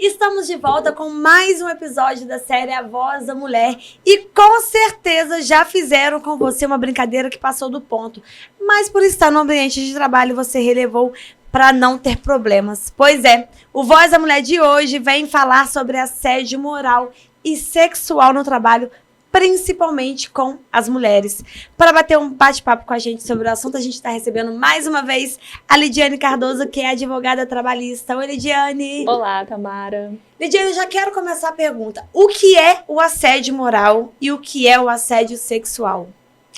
Estamos de volta com mais um episódio da série A Voz da Mulher e com certeza já fizeram com você uma brincadeira que passou do ponto, mas por estar no ambiente de trabalho você relevou para não ter problemas. Pois é, o Voz da Mulher de hoje vem falar sobre assédio moral e sexual no trabalho, principalmente com as mulheres. Para bater um bate-papo com a gente sobre o assunto, a gente está recebendo mais uma vez a Lidiane Cardoso, que é advogada trabalhista. Oi, Lidiane. Olá, Tamara. Lidiane, eu já quero começar a pergunta. O que é o assédio moral e o que é o assédio sexual?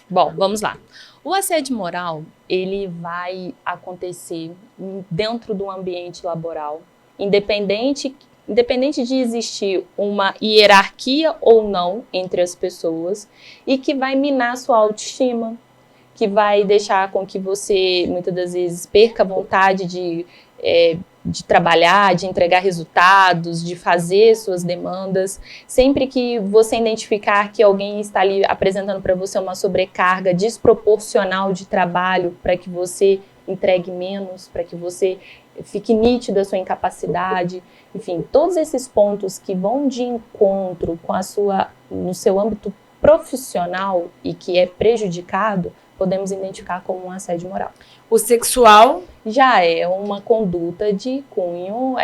Bom, vamos lá. O assédio moral, ele vai acontecer dentro do ambiente laboral, independente de existir uma hierarquia ou não entre as pessoas, e que vai minar sua autoestima, que vai deixar com que você, muitas das vezes, perca a vontade de trabalhar, de entregar resultados, de fazer suas demandas. Sempre que você identificar que alguém está ali apresentando para você uma sobrecarga desproporcional de trabalho para que você entregue menos, para que você fique nítido a sua incapacidade, enfim, todos esses pontos que vão de encontro com no seu âmbito profissional e que é prejudicado, podemos identificar como um assédio moral. O sexual já é uma conduta de cunho,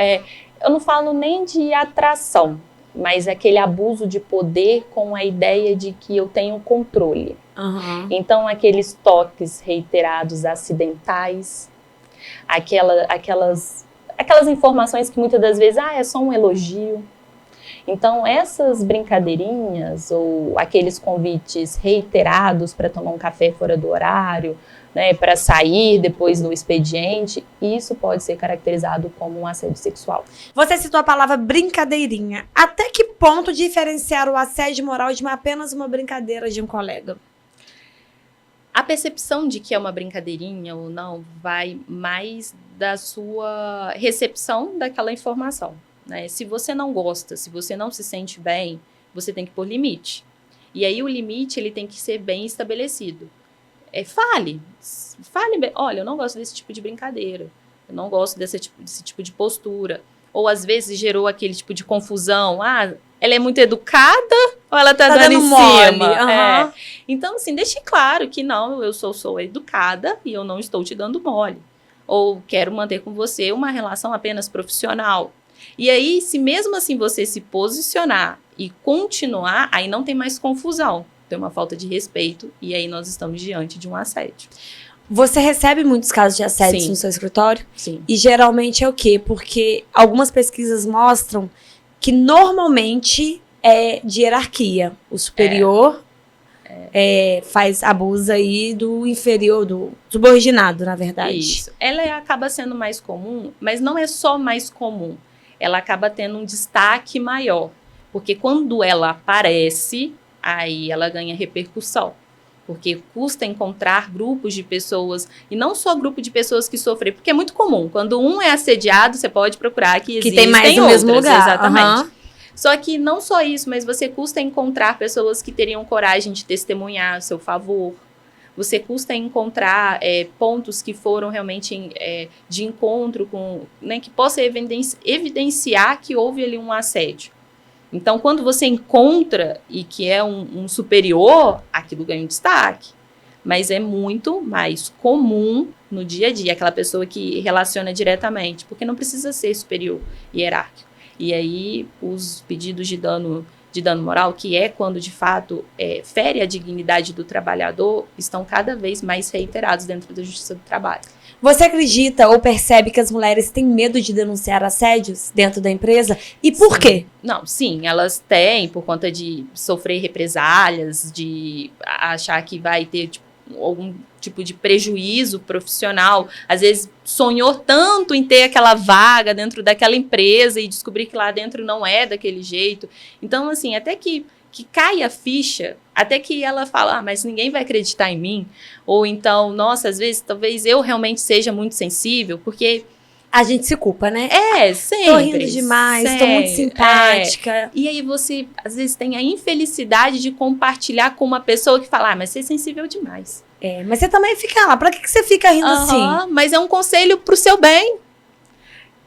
eu não falo nem de atração, mas aquele abuso de poder com a ideia de que eu tenho controle. Uhum. Então, aqueles toques reiterados acidentais, aquelas informações que muitas das vezes, é só um elogio. Então, essas brincadeirinhas ou aqueles convites reiterados para tomar um café fora do horário, né, para sair depois do expediente, isso pode ser caracterizado como um assédio sexual. Você citou a palavra brincadeirinha. Até que ponto diferenciar o assédio moral de apenas uma brincadeira de um colega? A percepção de que é uma brincadeirinha ou não vai mais da sua recepção daquela informação, né? Se você não gosta, se você não se sente bem, você tem que pôr limite. E aí o limite ele tem que ser bem estabelecido. Fale bem, olha, eu não gosto desse tipo de brincadeira, eu não gosto desse tipo de postura. Ou às vezes gerou aquele tipo de confusão, ela é muito educada ou ela tá dando em mole. Cima? Uhum. Então, assim, deixe claro que não, eu sou educada e eu não estou te dando mole. Ou quero manter com você uma relação apenas profissional. E aí, se mesmo assim você se posicionar e continuar, aí não tem mais confusão. Tem uma falta de respeito e aí nós estamos diante de um assédio. Você recebe muitos casos de assédio Sim. no seu escritório? Sim. E geralmente é o quê? Porque algumas pesquisas mostram que normalmente é de hierarquia. O superior abusa aí do inferior, do subordinado, na verdade. Isso. Ela acaba sendo mais comum, mas não é só mais comum. Ela acaba tendo um destaque maior. Porque quando ela aparece, aí ela ganha repercussão. Porque custa encontrar grupos de pessoas, e não só grupo de pessoas que sofrem, porque é muito comum. Quando um é assediado, você pode procurar que existem tem mais no mesmo lugar. Exatamente. Uhum. Só que não só isso, mas você custa encontrar pessoas que teriam coragem de testemunhar a seu favor. Você custa encontrar pontos que foram realmente de encontro com, né, que possa evidenciar que houve ali um assédio. Então, quando você encontra e que é um superior, aquilo ganha um destaque. Mas é muito mais comum no dia a dia, aquela pessoa que relaciona diretamente, porque não precisa ser superior hierárquico. E aí, os pedidos de dano moral, que é quando, de fato, fere a dignidade do trabalhador, estão cada vez mais reiterados dentro da Justiça do Trabalho. Você acredita ou percebe que as mulheres têm medo de denunciar assédios dentro da empresa? E por quê? Não, sim, elas têm por conta de sofrer represálias, de achar que vai ter algum tipo de prejuízo profissional. Às vezes sonhou tanto em ter aquela vaga dentro daquela empresa e descobrir que lá dentro não é daquele jeito. Então, assim, até que cai a ficha, até que ela fala, mas ninguém vai acreditar em mim. Ou então, nossa, às vezes, talvez eu realmente seja muito sensível, porque a gente se culpa, né? Sempre. Tô rindo demais, tô muito simpática. E aí você, às vezes, tem a infelicidade de compartilhar com uma pessoa que fala, mas você é sensível demais. Mas você também fica lá, pra que você fica rindo assim? Mas é um conselho pro seu bem.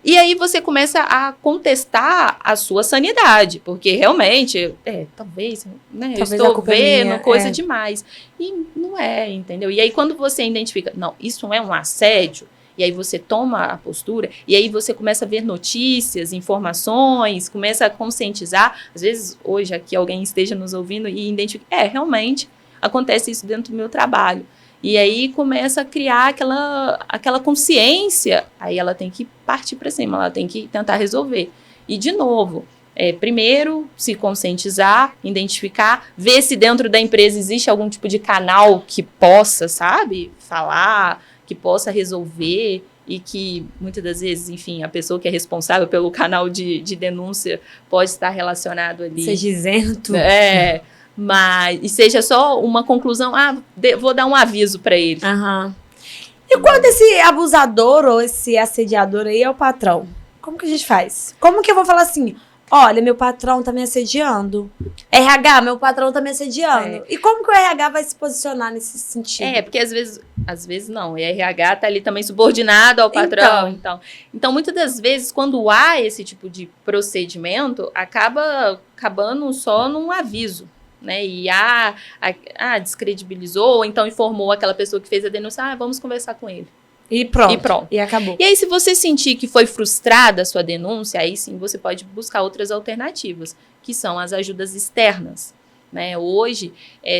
E aí você começa a contestar a sua sanidade, porque realmente, talvez, né, Talvez eu a estou culpa é vendo minha, coisa demais. E não é, entendeu? E aí quando você identifica, não, isso é um assédio, e aí você toma a postura, e aí você começa a ver notícias, informações, começa a conscientizar. Às vezes, hoje aqui alguém esteja nos ouvindo e identifica, realmente acontece isso dentro do meu trabalho. E aí começa a criar aquela consciência, aí ela tem que partir para cima, ela tem que tentar resolver. E, de novo, primeiro se conscientizar, identificar, ver se dentro da empresa existe algum tipo de canal que possa, sabe, falar, que possa resolver e que, muitas das vezes, enfim, a pessoa que é responsável pelo canal de denúncia pode estar relacionado ali. Seja isento. Mas, e seja só uma conclusão, vou dar um aviso para ele. Aham. E quando esse abusador ou esse assediador aí é o patrão? Como que a gente faz? Como que eu vou falar assim, olha, meu patrão tá me assediando. RH, meu patrão tá me assediando. E como que o RH vai se posicionar nesse sentido? Porque às vezes não, o RH tá ali também subordinado ao patrão. Então, muitas das vezes, quando há esse tipo de procedimento, acabando só num aviso. Né, e descredibilizou, ou então informou aquela pessoa que fez a denúncia, vamos conversar com ele. E pronto. E acabou. E aí, se você sentir que foi frustrada a sua denúncia, aí sim você pode buscar outras alternativas, que são as ajudas externas. Né? Hoje,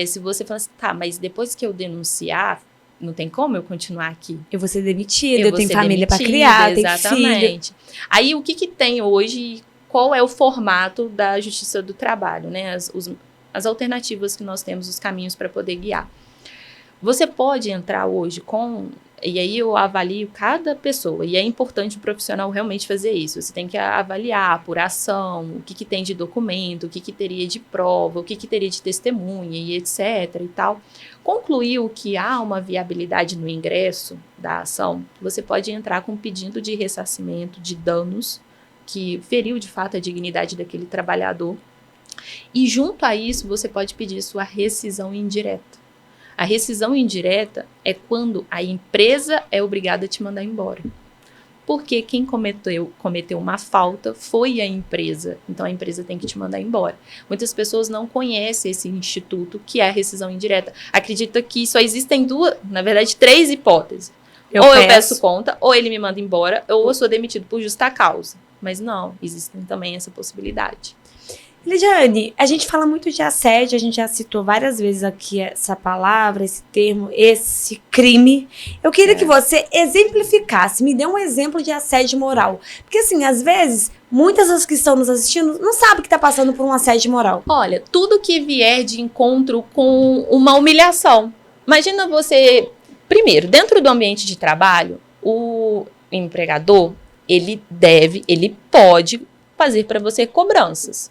se você fala assim, mas depois que eu denunciar, não tem como eu continuar aqui. Eu vou ser demitida, eu tenho família para criar, exatamente. Aí, o que tem hoje, qual é o formato da Justiça do Trabalho, né? As alternativas que nós temos, os caminhos para poder guiar. Você pode entrar hoje e aí eu avalio cada pessoa, e é importante o profissional realmente fazer isso. Você tem que avaliar a apuração, o que tem de documento, o que teria de prova, o que teria de testemunha e etc. e tal. Concluiu que há uma viabilidade no ingresso da ação, você pode entrar com um pedido de ressarcimento de danos que feriu de fato a dignidade daquele trabalhador. E junto a isso, você pode pedir sua rescisão indireta. A rescisão indireta é quando a empresa é obrigada a te mandar embora. Porque quem cometeu uma falta foi a empresa. Então, a empresa tem que te mandar embora. Muitas pessoas não conhecem esse instituto, que é a rescisão indireta. Acredita que só existem três hipóteses. Eu peço conta, ou ele me manda embora, ou eu sou demitido por justa causa. Mas não, existem também essa possibilidade. Lidiane, a gente fala muito de assédio, a gente já citou várias vezes aqui essa palavra, esse termo, esse crime. Eu queria que você exemplificasse, me dê um exemplo de assédio moral. Porque assim, às vezes, muitas pessoas que estão nos assistindo não sabem que está passando por um assédio moral. Olha, tudo que vier de encontro com uma humilhação. Imagina você, primeiro, dentro do ambiente de trabalho, o empregador, ele pode fazer para você cobranças.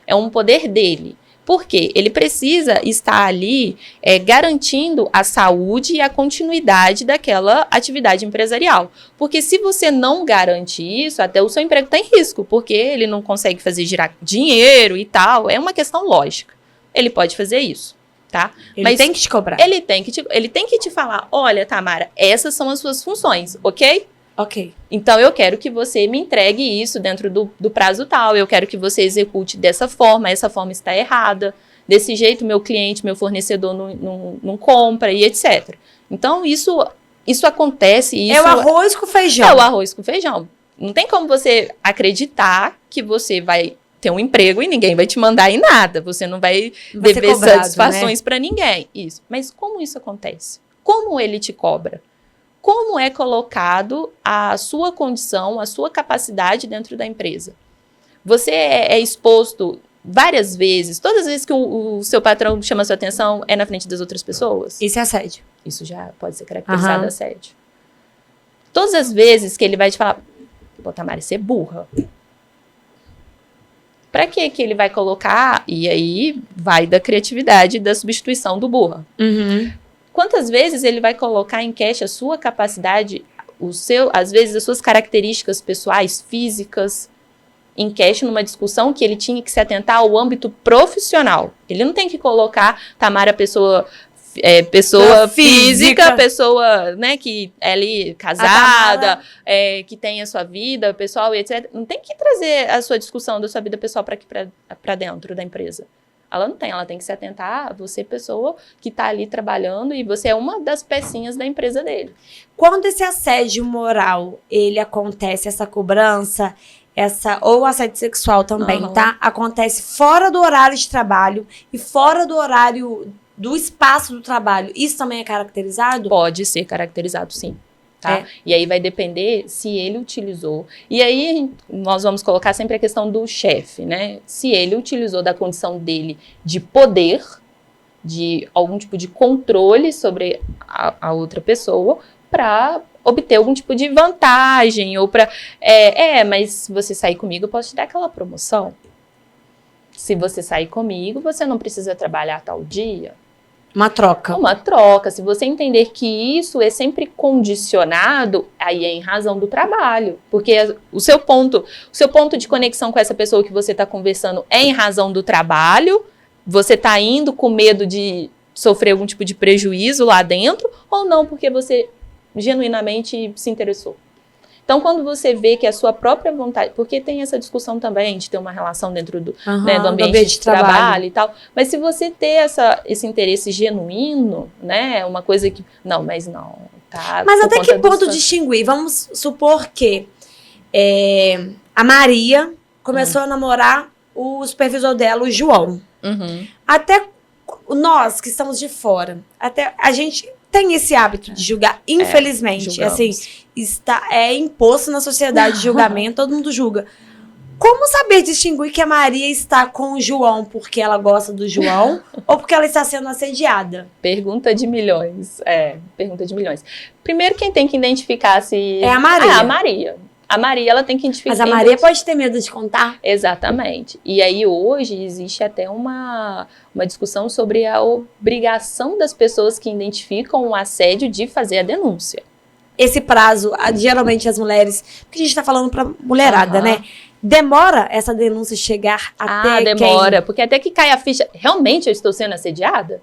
É um poder dele. Por quê? Ele precisa estar ali garantindo a saúde e a continuidade daquela atividade empresarial. Porque se você não garante isso, até o seu emprego está em risco, porque ele não consegue fazer girar dinheiro e tal. É uma questão lógica. Ele pode fazer isso, tá? Mas tem que te cobrar. Ele tem que te falar, olha, Tamara, essas são as suas funções, ok? Ok. Então, eu quero que você me entregue isso dentro do prazo tal, eu quero que você execute dessa forma, essa forma está errada, desse jeito meu cliente, meu fornecedor não compra e etc. Então, isso acontece. É o arroz com feijão. É o arroz com feijão. Não tem como você acreditar que você vai ter um emprego e ninguém vai te mandar em nada. Você não vai dever satisfações para ninguém. Isso. Mas como isso acontece? Como ele te cobra? Como é colocado a sua condição, a sua capacidade dentro da empresa? Você é exposto várias vezes, todas as vezes que o seu patrão chama a sua atenção, é na frente das outras pessoas? Isso é assédio. Isso já pode ser caracterizado assédio. Todas as vezes que ele vai te falar, pô, Tamara, você é burra. Pra que ele vai colocar? E aí vai da criatividade e da substituição do burra. Uhum. Quantas vezes ele vai colocar em queixa a sua capacidade, às vezes as suas características pessoais, físicas, em queixa numa discussão que ele tinha que se atentar ao âmbito profissional. Ele não tem que colocar Tamara, pessoa pessoa física, pessoa, né, que é ali casada, que tem a sua vida pessoal e etc. Não tem que trazer a sua discussão da sua vida pessoal para aqui, para dentro da empresa. Ela não tem, ela tem que se atentar a você, pessoa que está ali trabalhando, e você é uma das pecinhas da empresa dele. Quando esse assédio moral, ele acontece, essa cobrança, ou assédio sexual também, tá? Acontece fora do horário de trabalho e fora do horário do espaço do trabalho, isso também é caracterizado? Pode ser caracterizado, sim. Tá? E aí vai depender se ele utilizou. E aí nós vamos colocar sempre a questão do chefe, né? Se ele utilizou da condição dele de poder, de algum tipo de controle sobre a outra pessoa, para obter algum tipo de vantagem, ou para... mas se você sair comigo, eu posso te dar aquela promoção. Se você sair comigo, você não precisa trabalhar tal dia. Uma troca. Uma troca. Se você entender que isso é sempre condicionado, aí é em razão do trabalho. Porque o seu ponto de conexão com essa pessoa que você está conversando é em razão do trabalho, você está indo com medo de sofrer algum tipo de prejuízo lá dentro, ou não, porque você genuinamente se interessou. Então, quando você vê que a sua própria vontade... Porque tem essa discussão também de ter uma relação dentro do ambiente de trabalho e tal. Mas se você ter esse interesse genuíno, né? Uma coisa que... Não, mas não. Tá, mas até que ponto distinguir? Vamos supor que a Maria começou a namorar o supervisor dela, o João. Até nós que estamos de fora, até a gente... tem esse hábito de julgar, infelizmente, assim, é imposto na sociedade julgamento, todo mundo julga. Como saber distinguir que a Maria está com o João porque ela gosta do João ou porque ela está sendo assediada? Pergunta de milhões, pergunta de milhões. Primeiro, quem tem que identificar se... É a Maria. A Maria. A Maria, ela tem que identificar... Mas a Maria pode ter medo de contar? Exatamente. E aí, hoje, existe até uma discussão sobre a obrigação das pessoas que identificam o assédio de fazer a denúncia. Esse prazo, geralmente as mulheres... Porque a gente está falando para mulherada, né? Demora essa denúncia chegar até demora. Porque até que cai a ficha... Realmente eu estou sendo assediada?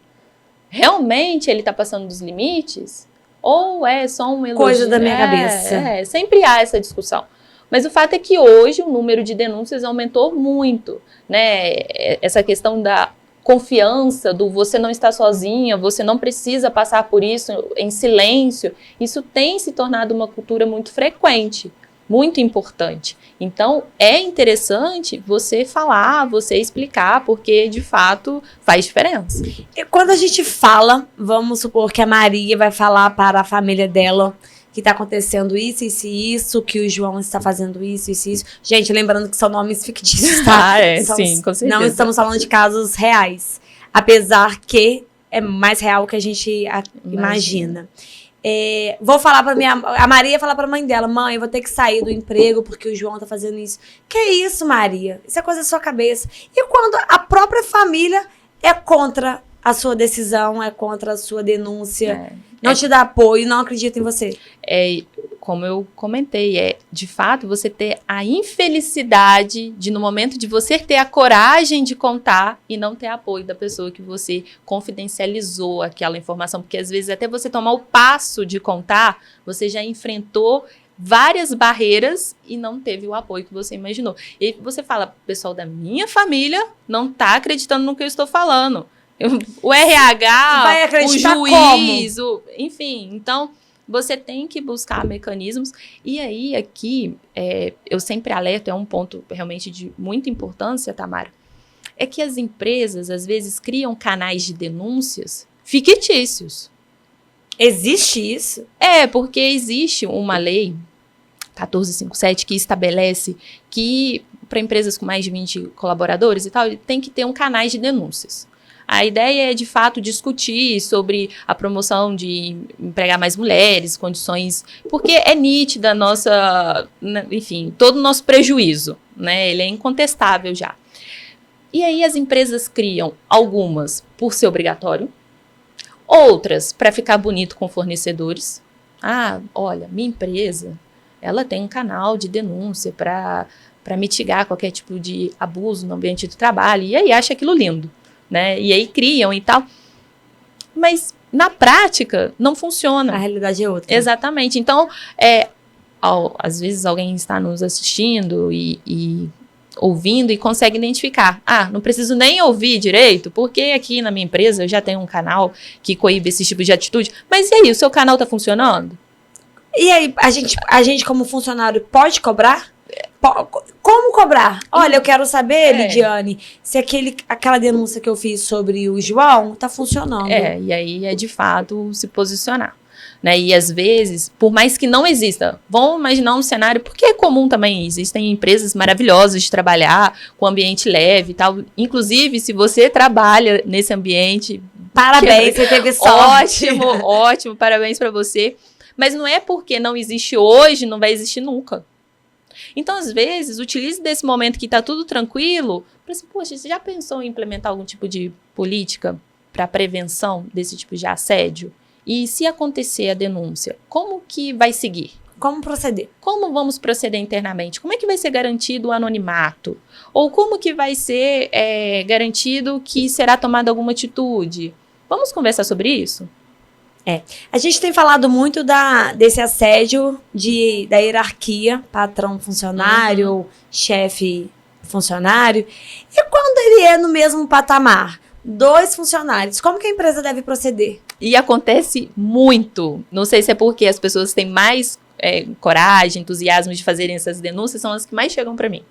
Realmente ele está passando dos limites? Ou é só um elogio? Coisa da minha cabeça. Sempre há essa discussão. Mas o fato é que hoje o número de denúncias aumentou muito, né? Essa questão da confiança, do você não está sozinha, você não precisa passar por isso em silêncio, isso tem se tornado uma cultura muito frequente, muito importante. Então, é interessante você falar, você explicar, porque, de fato, faz diferença. E quando a gente fala, vamos supor que a Maria vai falar para a família dela que está acontecendo isso, isso e isso, que o João está fazendo isso, isso e isso. Gente, lembrando que são nomes fictícios, tá? Sim, com certeza. Não estamos falando de casos reais. Apesar que é mais real que a gente imagina. Vou falar pra a Maria falar pra mãe dela: mãe, eu vou ter que sair do emprego porque o João tá fazendo isso. Que isso, Maria? Isso é coisa da sua cabeça. E quando a própria família é contra a sua decisão, é contra a sua denúncia, não te dá apoio, não acredita em você? Como eu comentei, de fato você ter a infelicidade de, no momento de você ter a coragem de contar e não ter apoio da pessoa que você confidencializou aquela informação, porque às vezes até você tomar o passo de contar, você já enfrentou várias barreiras e não teve o apoio que você imaginou. E aí você fala: o pessoal da minha família não tá acreditando no que eu estou falando. O RH, vai acreditar o juiz, como? Enfim, então você tem que buscar mecanismos. E aí, aqui, eu sempre alerto, é um ponto realmente de muita importância, Tamara, é que as empresas, às vezes, criam canais de denúncias fictícios. Existe isso? Porque existe uma lei, 1457, que estabelece que, para empresas com mais de 20 colaboradores e tal, tem que ter um canais de denúncias. A ideia é, de fato, discutir sobre a promoção de empregar mais mulheres, condições... Porque é nítida a nossa... Enfim, todo o nosso prejuízo, né? Ele é incontestável já. E aí as empresas criam algumas por ser obrigatório, outras para ficar bonito com fornecedores. Olha, minha empresa, ela tem um canal de denúncia para mitigar qualquer tipo de abuso no ambiente do trabalho. E aí acha aquilo lindo. Né? E aí criam e tal. Mas na prática, não funciona. A realidade é outra. Exatamente. Então, às vezes alguém está nos assistindo e ouvindo e consegue identificar. Não preciso nem ouvir direito, porque aqui na minha empresa eu já tenho um canal que coíbe esse tipo de atitude. Mas e aí, o seu canal está funcionando? E aí, a gente como funcionário pode cobrar? Como cobrar? Olha, eu quero saber, Lidiane, se aquela denúncia que eu fiz sobre o João tá funcionando. E aí é de fato se posicionar. Né? E às vezes, por mais que não exista, vamos imaginar um cenário, porque é comum também, existem empresas maravilhosas de trabalhar, com ambiente leve e tal. Inclusive, se você trabalha nesse ambiente... Parabéns, você teve sorte. Ótimo, parabéns para você. Mas não é porque não existe hoje, não vai existir nunca. Então, às vezes, utilize desse momento que está tudo tranquilo, para assim, poxa, você já pensou em implementar algum tipo de política para prevenção desse tipo de assédio? E se acontecer a denúncia, como que vai seguir? Como proceder? Como vamos proceder internamente? Como é que vai ser garantido o anonimato? Ou como que vai ser garantido que será tomada alguma atitude? Vamos conversar sobre isso? A gente tem falado muito desse assédio da hierarquia, patrão-funcionário, chefe-funcionário. E quando ele é no mesmo patamar? 2 funcionários, como que a empresa deve proceder? E acontece muito. Não sei se é porque as pessoas têm mais coragem, entusiasmo de fazerem essas denúncias, são as que mais chegam para mim.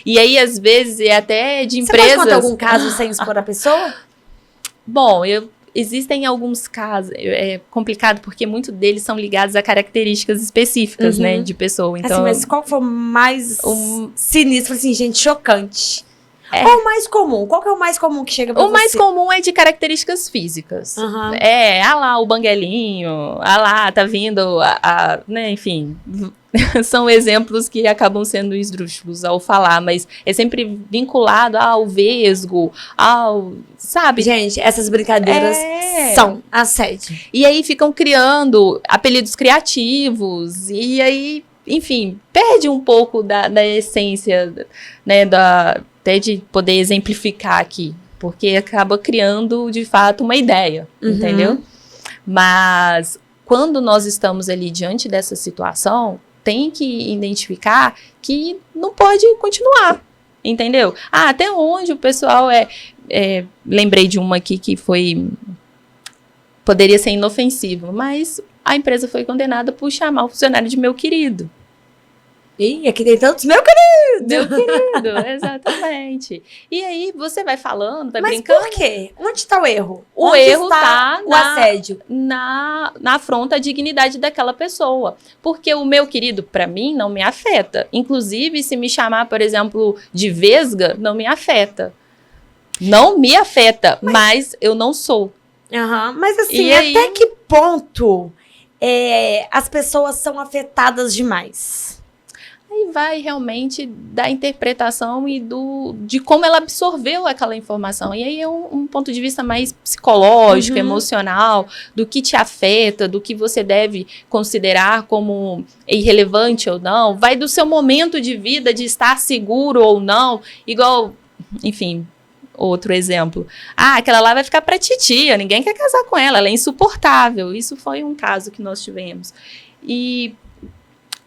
E aí, às vezes, é até de empresas... Você pode contar algum caso sem expor a pessoa? Bom, existem alguns casos, é complicado porque muitos deles são ligados a características específicas, né, de pessoa. Então, assim, mas qual foi o mais sinistro, assim, gente, chocante? Ou o mais comum? Qual que é o mais comum que chega pra você? O mais comum é de características físicas. Lá o banguelinho, lá tá vindo né, enfim... São exemplos que acabam sendo esdrúxulos ao falar, mas é sempre vinculado ao vesgo, sabe? Gente, essas brincadeiras são assédio. E aí ficam criando apelidos criativos, e aí, enfim, perde um pouco da essência, né, até de poder exemplificar aqui, porque acaba criando, de fato, uma ideia, entendeu? Mas, quando nós estamos ali diante dessa situação, tem que identificar que não pode continuar, entendeu? Até onde o pessoal lembrei de uma aqui que poderia ser inofensivo, mas a empresa foi condenada por chamar o funcionário de meu querido. Ih, aqui tem tantos meu querido! Meu querido, exatamente. E aí você vai falando, vai brincando. Mas por quê? Onde está o erro? O erro está o assédio. Na afronta à dignidade daquela pessoa. Porque o meu querido, para mim, não me afeta. Inclusive, se me chamar, por exemplo, de vesga, não me afeta. Não me afeta, mas eu não sou. Mas assim, até que ponto as pessoas são afetadas demais? Aí vai realmente da interpretação e de como ela absorveu aquela informação. E aí é um ponto de vista mais psicológico, emocional, do que te afeta, do que você deve considerar como irrelevante ou não. Vai do seu momento de vida, de estar seguro ou não. Igual, enfim, outro exemplo. Aquela lá vai ficar pra titia, ninguém quer casar com ela é insuportável. Isso foi um caso que nós tivemos. E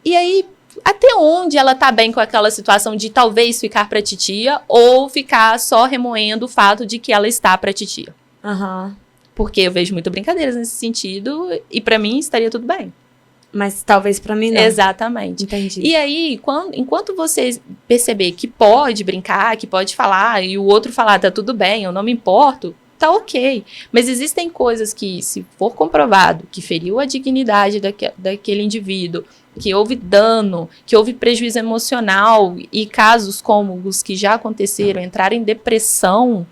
aí, até onde ela tá bem com aquela situação de talvez ficar pra titia ou ficar só remoendo o fato de que ela está pra titia? Porque eu vejo muitas brincadeiras nesse sentido e pra mim estaria tudo bem. Mas talvez pra mim não. Exatamente. Entendi. E aí, enquanto você perceber que pode brincar, que pode falar e o outro falar, tá tudo bem, eu não me importo, tá ok. Mas existem coisas que, se for comprovado que feriu a dignidade daquele indivíduo, que houve dano, que houve prejuízo emocional e casos como os que já aconteceram, entrar em depressão,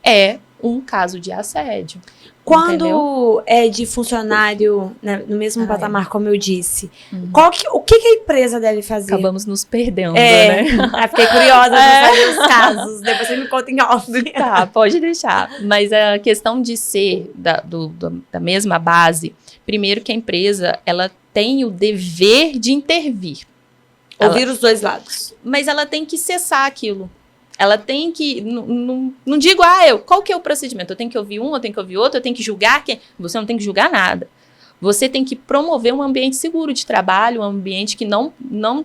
é um caso de assédio. Quando entendeu? É de funcionário, né, no mesmo patamar, como eu disse, o que a empresa deve fazer? Acabamos nos perdendo, né? Fiquei curiosa de saber os casos. Depois você me conta em off. Tá, pode deixar. Mas a questão de ser da mesma base, primeiro que a empresa, ela tem o dever de intervir. Ouvir os dois lados. Mas ela tem que cessar aquilo. Ela tem que, não digo, qual que é o procedimento? Eu tenho que ouvir um, eu tenho que ouvir outro, eu tenho que julgar quem? Você não tem que julgar nada. Você tem que promover um ambiente seguro de trabalho, um ambiente que não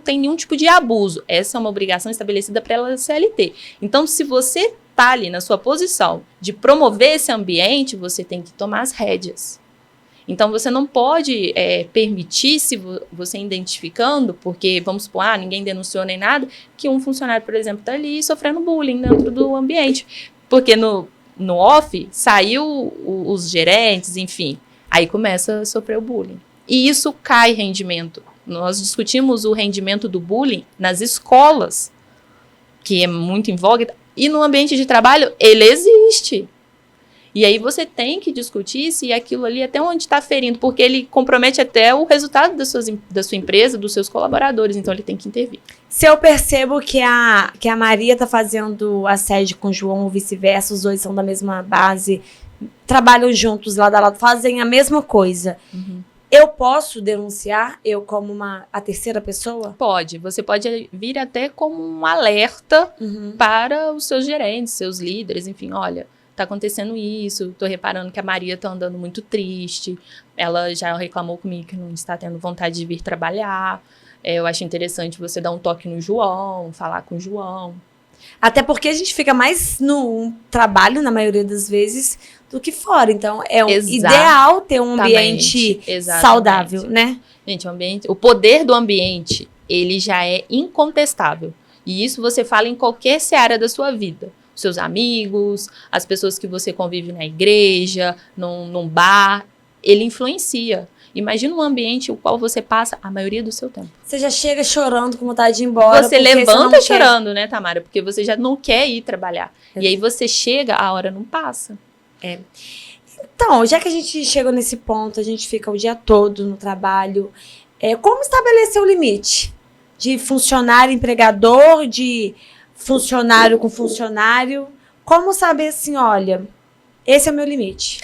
tem nenhum tipo de abuso. Essa é uma obrigação estabelecida pela CLT. Então, se você está ali na sua posição de promover esse ambiente, você tem que tomar as rédeas. Então, você não pode permitir, se você identificando, porque, vamos supor, ninguém denunciou nem nada, que um funcionário, por exemplo, está ali sofrendo bullying dentro do ambiente. Porque no off, saiu os gerentes, enfim, aí começa a sofrer o bullying. E isso cai rendimento. Nós discutimos o rendimento do bullying nas escolas, que é muito em voga, e no ambiente de trabalho, ele existe. E aí você tem que discutir se aquilo ali até onde está ferindo, porque ele compromete até o resultado da sua empresa, dos seus colaboradores, então ele tem que intervir. Se eu percebo que a Maria está fazendo assédio com o João ou vice-versa, os dois são da mesma base, trabalham juntos lado a lado, fazem a mesma coisa, eu posso denunciar, eu como a terceira pessoa? Pode, você pode vir até como um alerta para os seus gerentes, seus líderes, enfim, olha, tá acontecendo isso, tô reparando que a Maria tá andando muito triste, ela já reclamou comigo que não está tendo vontade de vir trabalhar, eu acho interessante você dar um toque no João, falar com o João. Até porque a gente fica mais no trabalho, na maioria das vezes, do que fora, então é ideal ter um ambiente saudável, né? Gente, o poder do ambiente, ele já é incontestável, e isso você fala em qualquer seara da sua vida. Seus amigos, as pessoas que você convive na igreja, num bar, ele influencia. Imagina um ambiente o qual você passa a maioria do seu tempo. Você já chega chorando com vontade de ir embora. Você levanta chorando, né, Tamara? Porque você já não quer ir trabalhar. E aí você chega, a hora não passa. Então, já que a gente chegou nesse ponto, a gente fica o dia todo no trabalho, como estabelecer o limite? De funcionário empregador, de funcionário com funcionário, como saber assim, olha, esse é o meu limite?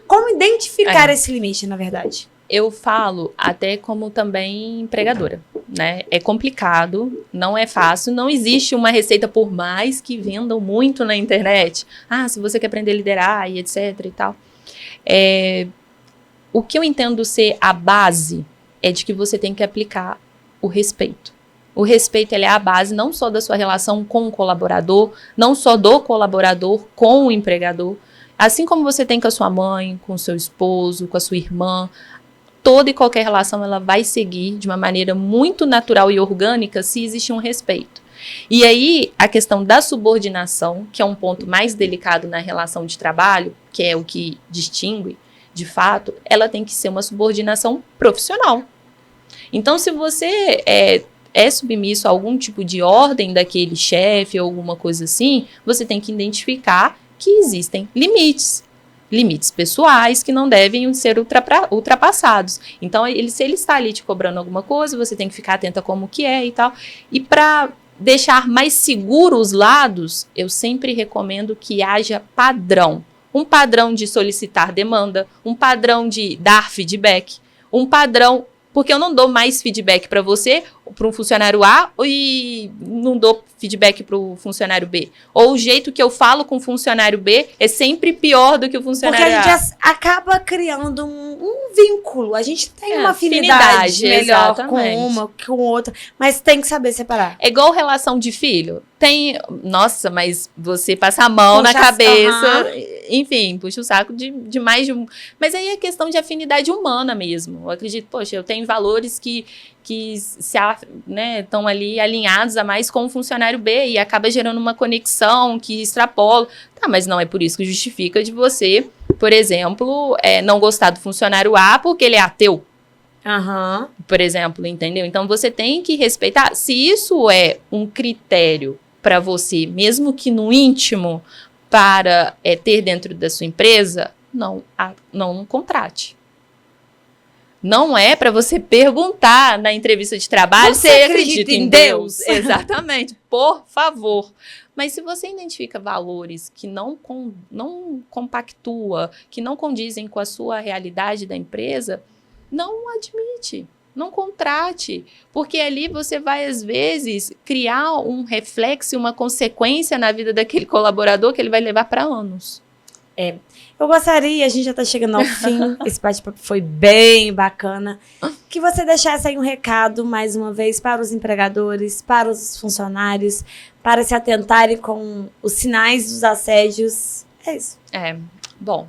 Como identificar esse limite, na verdade? Eu falo até como também empregadora, né? É complicado, não é fácil, não existe uma receita, por mais que vendam muito na internet. Se você quer aprender a liderar e etc e tal. O que eu entendo ser a base é de que você tem que aplicar o respeito. O respeito, ele é a base não só da sua relação com o colaborador, não só do colaborador com o empregador, assim como você tem com a sua mãe, com o seu esposo, com a sua irmã. Toda e qualquer relação, ela vai seguir de uma maneira muito natural e orgânica se existe um respeito. E aí, a questão da subordinação, que é um ponto mais delicado na relação de trabalho, que é o que distingue, de fato, ela tem que ser uma subordinação profissional. Então, se você é submisso a algum tipo de ordem daquele chefe ou alguma coisa assim, você tem que identificar que existem limites pessoais que não devem ser ultrapassados. Então, se ele está ali te cobrando alguma coisa, você tem que ficar atenta como que é e tal. E para deixar mais seguro os lados, eu sempre recomendo que haja padrão. Um padrão de solicitar demanda, um padrão de dar feedback, um padrão... Porque eu não dou mais feedback para você, para um funcionário A, e não dou feedback para o funcionário B. Ou o jeito que eu falo com o funcionário B é sempre pior do que o funcionário A. Porque a gente acaba criando um vínculo. A gente tem uma afinidade melhor com uma, com outra, mas tem que saber separar. É igual relação de filho. Nossa, mas você passa a mão na cabeça, enfim, puxa o saco de mais de um. Mas aí é questão de afinidade humana mesmo. Eu acredito, poxa, eu tenho valores que estão ali alinhados a mais com o funcionário B e acaba gerando uma conexão que extrapola. Mas não é por isso que justifica de você, por exemplo, não gostar do funcionário A porque ele é ateu. Por exemplo, entendeu? Então você tem que respeitar. Se isso é um critério para você, mesmo que no íntimo, para ter dentro da sua empresa, não contrate. Não é para você perguntar na entrevista de trabalho se você acredita em Deus. Exatamente, por favor. Mas se você identifica valores que não compactua, que não condizem com a sua realidade da empresa, não admite. Não contrate, porque ali você vai, às vezes, criar um reflexo, uma consequência na vida daquele colaborador que ele vai levar para anos. Eu gostaria, a gente já está chegando ao fim, esse bate-papo foi bem bacana, que você deixasse aí um recado, mais uma vez, para os empregadores, para os funcionários, para se atentarem com os sinais dos assédios. É isso. Bom,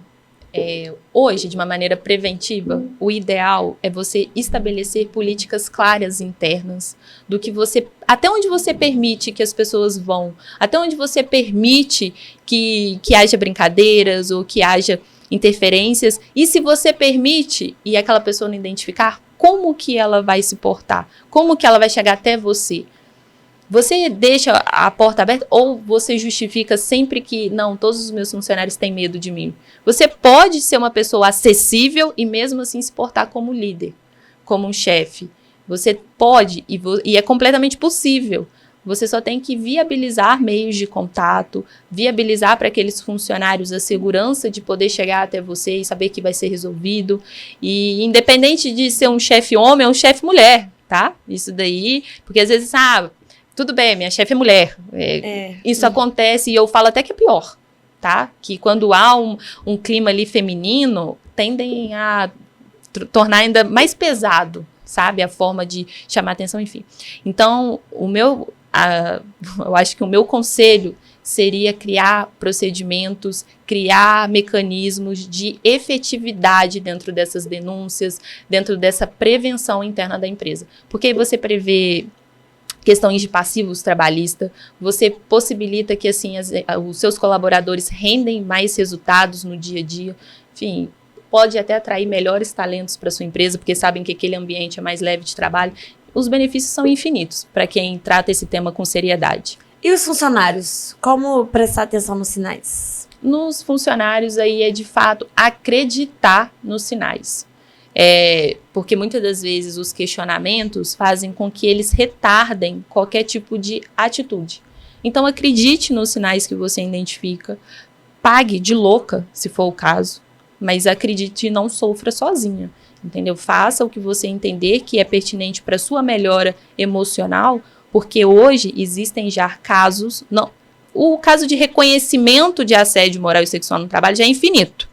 hoje, de uma maneira preventiva, o ideal é você estabelecer políticas claras internas do que até onde você permite que as pessoas vão, até onde você permite que haja brincadeiras ou que haja interferências, e se você permite e aquela pessoa não identificar, como que ela vai se portar, como que ela vai chegar até você. Você deixa a porta aberta ou você justifica sempre que, não, todos os meus funcionários têm medo de mim? Você pode ser uma pessoa acessível e mesmo assim se portar como líder, como um chefe. Você pode e é completamente possível. Você só tem que viabilizar meios de contato, viabilizar para aqueles funcionários a segurança de poder chegar até você e saber que vai ser resolvido. E independente de ser um chefe homem ou um chefe mulher, tá? Isso daí, porque às vezes, tudo bem, minha chefe é mulher. Isso acontece e eu falo até que é pior, tá? Que quando há um clima ali feminino, tendem a tornar ainda mais pesado, sabe? A forma de chamar atenção, enfim. Então, eu acho que o meu conselho seria criar procedimentos, criar mecanismos de efetividade dentro dessas denúncias, dentro dessa prevenção interna da empresa. Porque aí você prevê questões de passivos trabalhistas, você possibilita que assim os seus colaboradores rendem mais resultados no dia a dia, enfim, pode até atrair melhores talentos para sua empresa, porque sabem que aquele ambiente é mais leve de trabalho. Os benefícios são infinitos para quem trata esse tema com seriedade. E os funcionários? Como prestar atenção nos sinais? Nos funcionários aí é de fato acreditar nos sinais. Porque muitas das vezes os questionamentos fazem com que eles retardem qualquer tipo de atitude. Então acredite nos sinais que você identifica, pague de louca, se for o caso, mas acredite e não sofra sozinha, entendeu? Faça o que você entender que é pertinente para sua melhora emocional, porque hoje existem já casos, o caso de reconhecimento de assédio moral e sexual no trabalho já é infinito.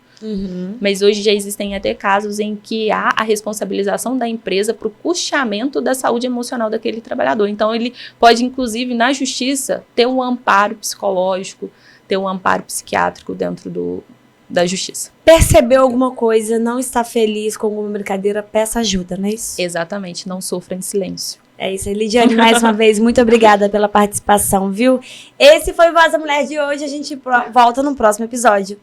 Mas hoje já existem até casos em que há a responsabilização da empresa para o custeamento da saúde emocional daquele trabalhador. Então, ele pode, inclusive, na justiça, ter um amparo psicológico, ter um amparo psiquiátrico dentro da justiça. Percebeu alguma coisa, não está feliz com alguma brincadeira, peça ajuda, não é isso? Exatamente, não sofra em silêncio. É isso aí, Lidiane, mais uma vez, muito obrigada pela participação, viu? Esse foi o Voz da Mulher de hoje, a gente volta no próximo episódio.